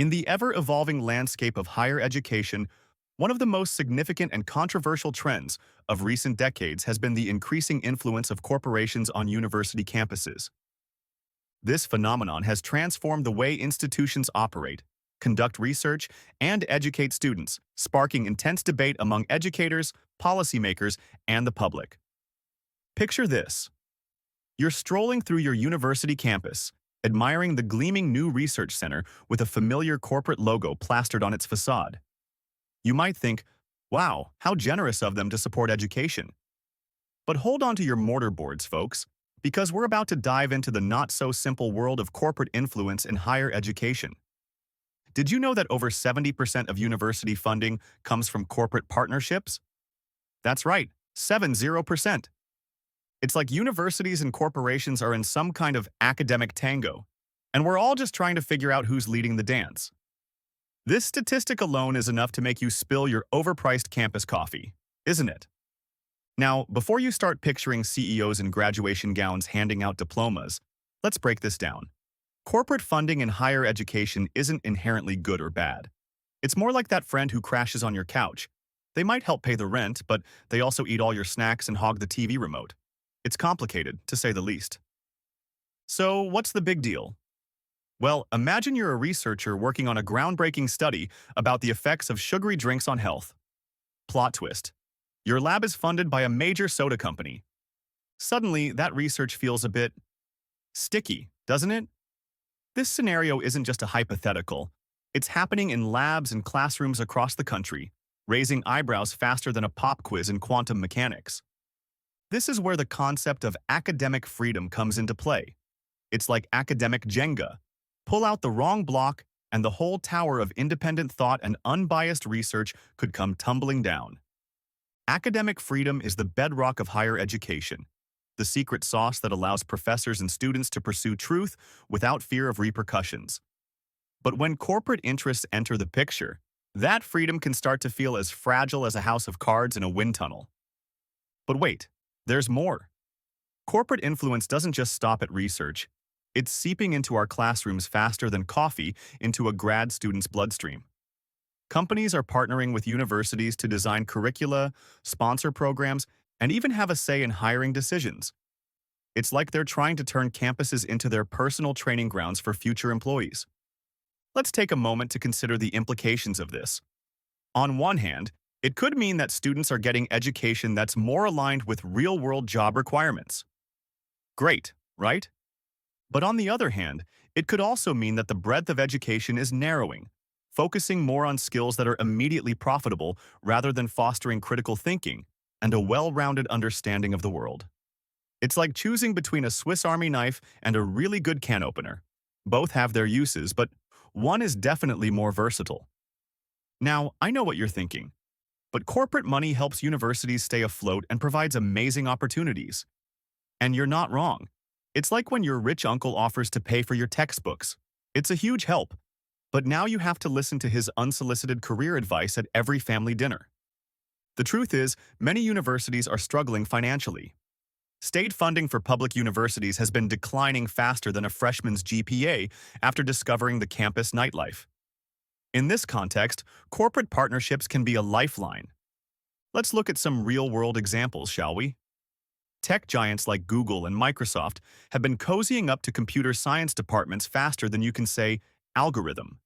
In the ever-evolving landscape of higher education, one of the most significant and controversial trends of recent decades has been the increasing influence of corporations on university campuses. This phenomenon has transformed the way institutions operate, conduct research, and educate students, sparking intense debate among educators, policymakers, and the public. Picture this. You're strolling through your university campus, admiring the gleaming new research center with a familiar corporate logo plastered on its facade. You might think, wow, how generous of them to support education. But hold on to your mortarboards, folks, because we're about to dive into the not-so-simple world of corporate influence in higher education. Did you know that over 70% of university funding comes from corporate partnerships? That's right, 70%. It's like universities and corporations are in some kind of academic tango, and we're all just trying to figure out who's leading the dance. This statistic alone is enough to make you spill your overpriced campus coffee, isn't it? Now, before you start picturing CEOs in graduation gowns handing out diplomas, let's break this down. Corporate funding in higher education isn't inherently good or bad. It's more like that friend who crashes on your couch. They might help pay the rent, but they also eat all your snacks and hog the TV remote. It's complicated, to say the least. So, what's the big deal? Well, imagine you're a researcher working on a groundbreaking study about the effects of sugary drinks on health. Plot twist. Your lab is funded by a major soda company. Suddenly, that research feels a bit sticky, doesn't it? This scenario isn't just a hypothetical. It's happening in labs and classrooms across the country, raising eyebrows faster than a pop quiz in quantum mechanics. This is where the concept of academic freedom comes into play. It's like academic Jenga. Pull out the wrong block, and the whole tower of independent thought and unbiased research could come tumbling down. Academic freedom is the bedrock of higher education, the secret sauce that allows professors and students to pursue truth without fear of repercussions. But when corporate interests enter the picture, that freedom can start to feel as fragile as a house of cards in a wind tunnel. But wait, there's more. Corporate influence doesn't just stop at research. It's seeping into our classrooms faster than coffee into a grad student's bloodstream. Companies are partnering with universities to design curricula, sponsor programs, and even have a say in hiring decisions. It's like they're trying to turn campuses into their personal training grounds for future employees. Let's take a moment to consider the implications of this. On one hand, it could mean that students are getting education that's more aligned with real-world job requirements. Great, right? But on the other hand, it could also mean that the breadth of education is narrowing, focusing more on skills that are immediately profitable rather than fostering critical thinking and a well-rounded understanding of the world. It's like choosing between a Swiss Army knife and a really good can opener. Both have their uses, but one is definitely more versatile. Now, I know what you're thinking, but corporate money helps universities stay afloat and provides amazing opportunities. And you're not wrong. It's like when your rich uncle offers to pay for your textbooks. It's a huge help, but now you have to listen to his unsolicited career advice at every family dinner. The truth is, many universities are struggling financially. State funding for public universities has been declining faster than a freshman's GPA after discovering the campus nightlife. In this context, corporate partnerships can be a lifeline. Let's look at some real-world examples, shall we? Tech giants like Google and Microsoft have been cozying up to computer science departments faster than you can say algorithm.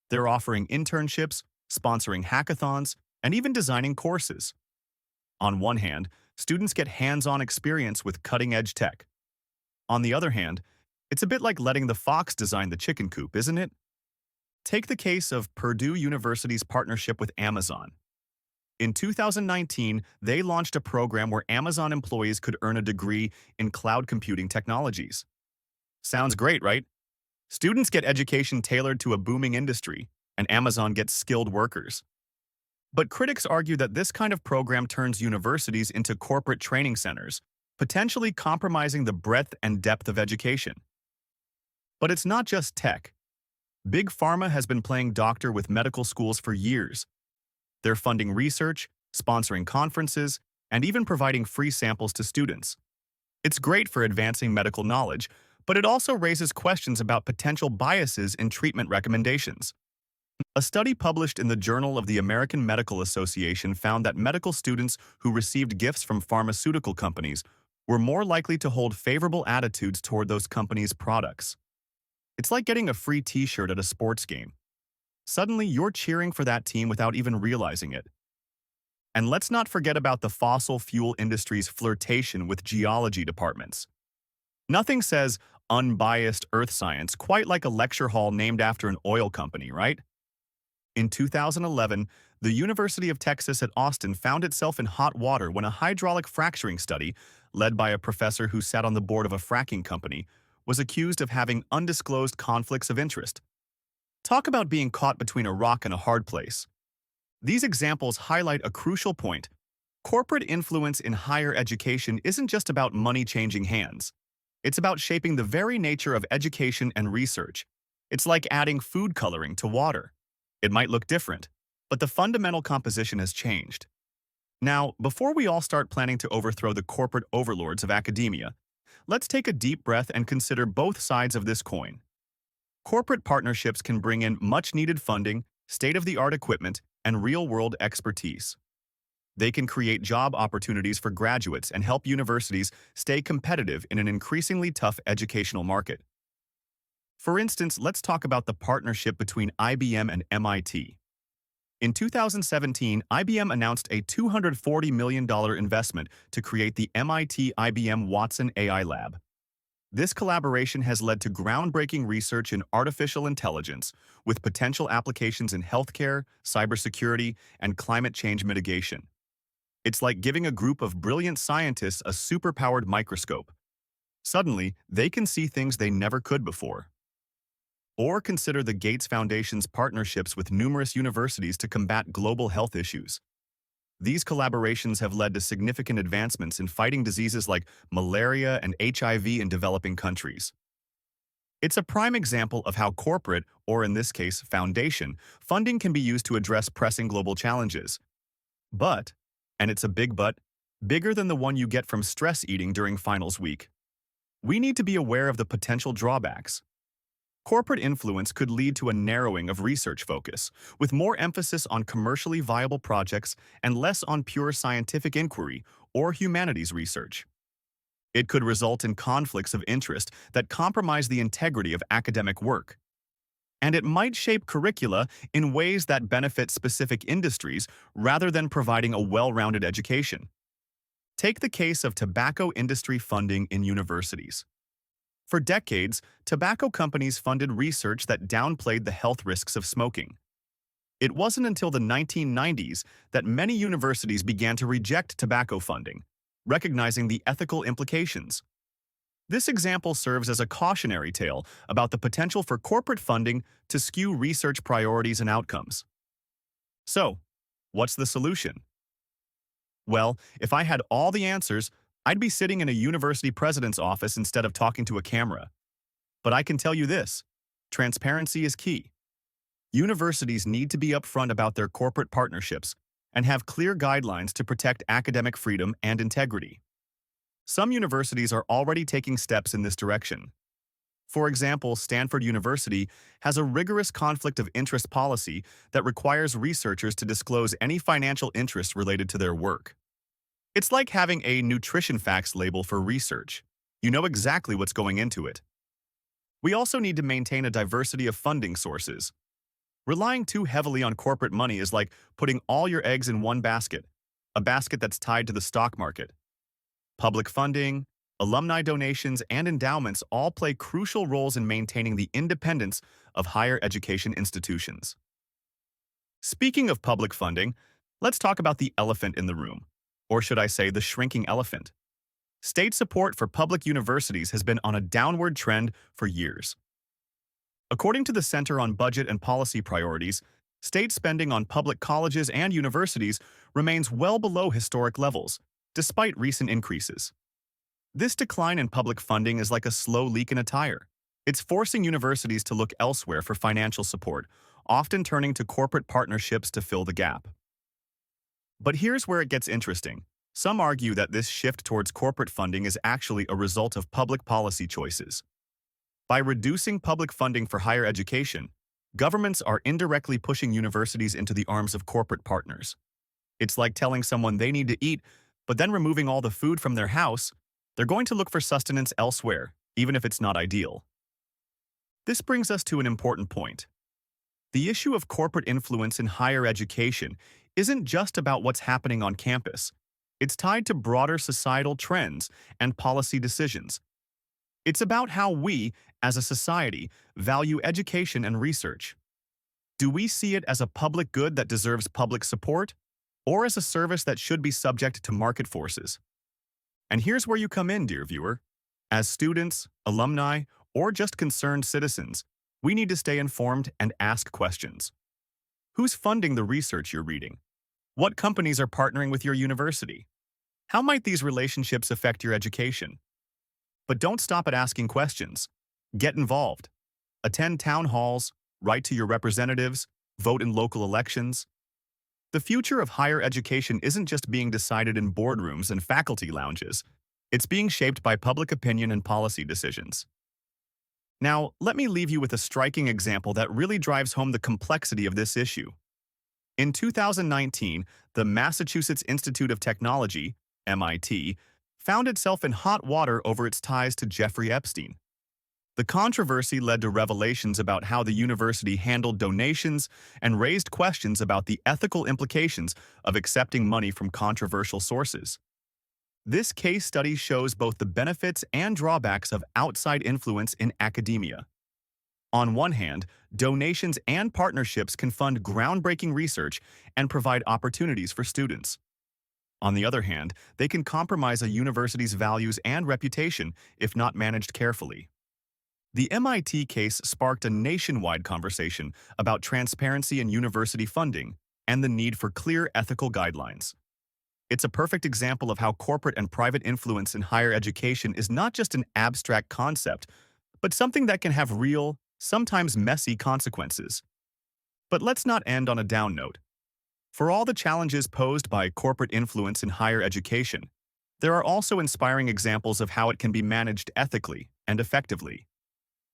They're offering internships, sponsoring hackathons, and even designing courses. On one hand, students get hands-on experience with cutting-edge tech. On the other hand, it's a bit like letting the fox design the chicken coop, isn't it? Take the case of Purdue University's partnership with Amazon. In 2019, they launched a program where Amazon employees could earn a degree in cloud computing technologies. Sounds great, right? Students get education tailored to a booming industry, and Amazon gets skilled workers. But critics argue that this kind of program turns universities into corporate training centers, potentially compromising the breadth and depth of education. But it's not just tech. Big Pharma has been playing doctor with medical schools for years. They're funding research, sponsoring conferences, and even providing free samples to students. It's great for advancing medical knowledge, but it also raises questions about potential biases in treatment recommendations. A study published in the Journal of the American Medical Association found that medical students who received gifts from pharmaceutical companies were more likely to hold favorable attitudes toward those companies' products. It's like getting a free t-shirt at a sports game. Suddenly, you're cheering for that team without even realizing it. And let's not forget about the fossil fuel industry's flirtation with geology departments. Nothing says unbiased earth science quite like a lecture hall named after an oil company, right? In 2011, the University of Texas at Austin found itself in hot water when a hydraulic fracturing study, led by a professor who sat on the board of a fracking company, was accused of having undisclosed conflicts of interest. Talk about being caught between a rock and a hard place. These examples highlight a crucial point. Corporate influence in higher education isn't just about money changing hands. It's about shaping the very nature of education and research. It's like adding food coloring to water. It might look different, but the fundamental composition has changed. Now, before we all start planning to overthrow the corporate overlords of academia, let's take a deep breath and consider both sides of this coin. Corporate partnerships can bring in much-needed funding, state-of-the-art equipment, and real-world expertise. They can create job opportunities for graduates and help universities stay competitive in an increasingly tough educational market. For instance, let's talk about the partnership between IBM and MIT. In 2017, IBM announced a $240 million investment to create the MIT-IBM Watson AI Lab. This collaboration has led to groundbreaking research in artificial intelligence, with potential applications in healthcare, cybersecurity, and climate change mitigation. It's like giving a group of brilliant scientists a superpowered microscope. Suddenly, they can see things they never could before. Or consider the Gates Foundation's partnerships with numerous universities to combat global health issues. These collaborations have led to significant advancements in fighting diseases like malaria and HIV in developing countries. It's a prime example of how corporate, or in this case, foundation, funding can be used to address pressing global challenges. But, and it's a big but, bigger than the one you get from stress eating during finals week. We need to be aware of the potential drawbacks. Corporate influence could lead to a narrowing of research focus, with more emphasis on commercially viable projects and less on pure scientific inquiry or humanities research. It could result in conflicts of interest that compromise the integrity of academic work. And it might shape curricula in ways that benefit specific industries rather than providing a well-rounded education. Take the case of tobacco industry funding in universities. For decades, tobacco companies funded research that downplayed the health risks of smoking. It wasn't until the 1990s that many universities began to reject tobacco funding, recognizing the ethical implications. This example serves as a cautionary tale about the potential for corporate funding to skew research priorities and outcomes. So, what's the solution? Well, if I had all the answers, I'd be sitting in a university president's office instead of talking to a camera. But I can tell you this: transparency is key. Universities need to be upfront about their corporate partnerships and have clear guidelines to protect academic freedom and integrity. Some universities are already taking steps in this direction. For example, Stanford University has a rigorous conflict of interest policy that requires researchers to disclose any financial interest related to their work. It's like having a nutrition facts label for research. You know exactly what's going into it. We also need to maintain a diversity of funding sources. Relying too heavily on corporate money is like putting all your eggs in one basket, a basket that's tied to the stock market. Public funding, alumni donations, and endowments all play crucial roles in maintaining the independence of higher education institutions. Speaking of public funding, let's talk about the elephant in the room. Or should I say the shrinking elephant? State support for public universities has been on a downward trend for years. According to the Center on Budget and Policy Priorities, state spending on public colleges and universities remains well below historic levels, despite recent increases. This decline in public funding is like a slow leak in a tire. It's forcing universities to look elsewhere for financial support, often turning to corporate partnerships to fill the gap. But here's where it gets interesting. Some argue that this shift towards corporate funding is actually a result of public policy choices. By reducing public funding for higher education, governments are indirectly pushing universities into the arms of corporate partners. It's like telling someone they need to eat, but then removing all the food from their house. They're going to look for sustenance elsewhere, even if it's not ideal. This brings us to an important point. The issue of corporate influence in higher education isn't just about what's happening on campus. It's tied to broader societal trends and policy decisions. It's about how we, as a society, value education and research. Do we see it as a public good that deserves public support, or as a service that should be subject to market forces? And here's where you come in, dear viewer. As students, alumni, or just concerned citizens, we need to stay informed and ask questions. Who's funding the research you're reading? What companies are partnering with your university? How might these relationships affect your education? But don't stop at asking questions. Get involved. Attend town halls, write to your representatives, vote in local elections. The future of higher education isn't just being decided in boardrooms and faculty lounges. It's being shaped by public opinion and policy decisions. Now, let me leave you with a striking example that really drives home the complexity of this issue. In 2019, the Massachusetts Institute of Technology, MIT, found itself in hot water over its ties to Jeffrey Epstein. The controversy led to revelations about how the university handled donations and raised questions about the ethical implications of accepting money from controversial sources. This case study shows both the benefits and drawbacks of outside influence in academia. On one hand, donations and partnerships can fund groundbreaking research and provide opportunities for students. On the other hand, they can compromise a university's values and reputation if not managed carefully. The MIT case sparked a nationwide conversation about transparency in university funding and the need for clear ethical guidelines. It's a perfect example of how corporate and private influence in higher education is not just an abstract concept, but something that can have real, sometimes messy consequences. But let's not end on a down note. For all the challenges posed by corporate influence in higher education, there are also inspiring examples of how it can be managed ethically and effectively.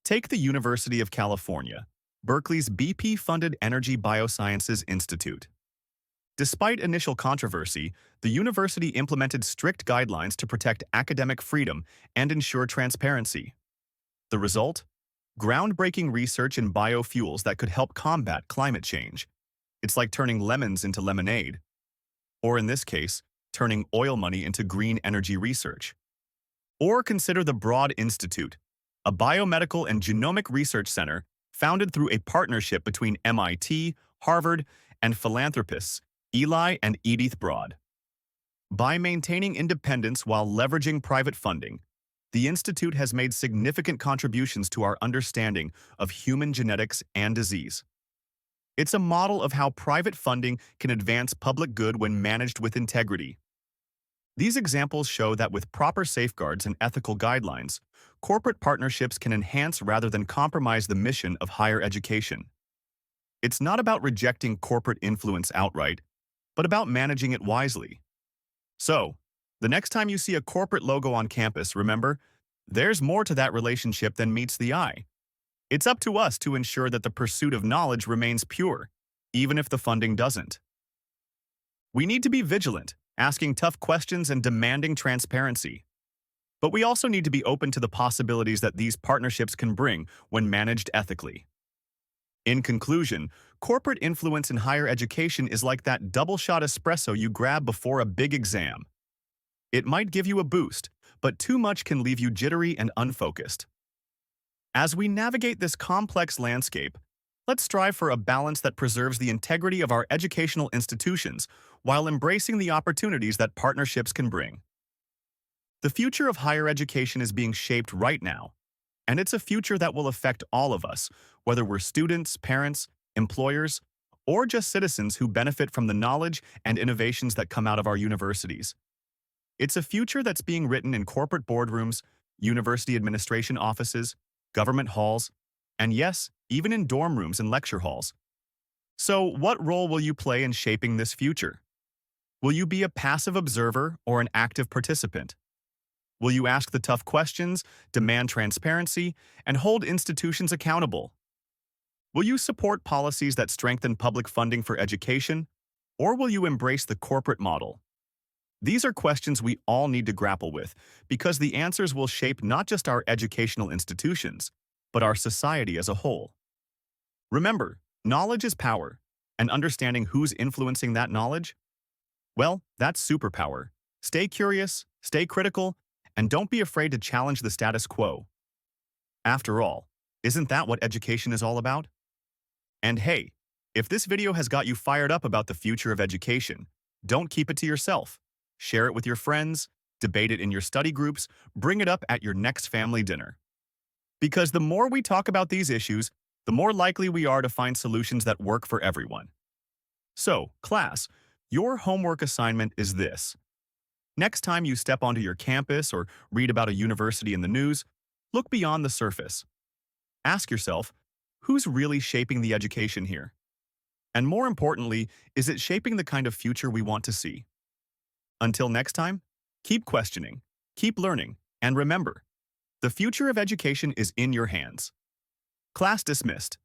Take the University of California, Berkeley's BP-funded Energy Biosciences Institute. Despite initial controversy, the university implemented strict guidelines to protect academic freedom and ensure transparency. The result? Groundbreaking research in biofuels that could help combat climate change. It's like turning lemons into lemonade. Or in this case, turning oil money into green energy research. Or consider the Broad Institute, a biomedical and genomic research center founded through a partnership between MIT, Harvard, and philanthropists Eli and Edith Broad. By maintaining independence while leveraging private funding, the Institute has made significant contributions to our understanding of human genetics and disease. It's a model of how private funding can advance public good when managed with integrity. These examples show that with proper safeguards and ethical guidelines, corporate partnerships can enhance rather than compromise the mission of higher education. It's not about rejecting corporate influence outright, but about managing it wisely. So, the next time you see a corporate logo on campus, remember, there's more to that relationship than meets the eye. It's up to us to ensure that the pursuit of knowledge remains pure, even if the funding doesn't. We need to be vigilant, asking tough questions and demanding transparency. But we also need to be open to the possibilities that these partnerships can bring when managed ethically. In conclusion, corporate influence in higher education is like that double-shot espresso you grab before a big exam. It might give you a boost, but too much can leave you jittery and unfocused. As we navigate this complex landscape, let's strive for a balance that preserves the integrity of our educational institutions while embracing the opportunities that partnerships can bring. The future of higher education is being shaped right now, and it's a future that will affect all of us, whether we're students, parents, employers, or just citizens who benefit from the knowledge and innovations that come out of our universities. It's a future that's being written in corporate boardrooms, university administration offices, government halls, and yes, even in dorm rooms and lecture halls. So, what role will you play in shaping this future? Will you be a passive observer or an active participant? Will you ask the tough questions, demand transparency, and hold institutions accountable? Will you support policies that strengthen public funding for education, or will you embrace the corporate model? These are questions we all need to grapple with because the answers will shape not just our educational institutions, but our society as a whole. Remember, knowledge is power, and understanding who's influencing that knowledge? Well, that's superpower. Stay curious, stay critical, and don't be afraid to challenge the status quo. After all, isn't that what education is all about? And hey, if this video has got you fired up about the future of education, don't keep it to yourself. Share it with your friends, debate it in your study groups, bring it up at your next family dinner. Because the more we talk about these issues, the more likely we are to find solutions that work for everyone. So, class, your homework assignment is this. Next time you step onto your campus or read about a university in the news, look beyond the surface. Ask yourself, who's really shaping the education here? And more importantly, is it shaping the kind of future we want to see? Until next time, keep questioning, keep learning, and remember, the future of education is in your hands. Class dismissed.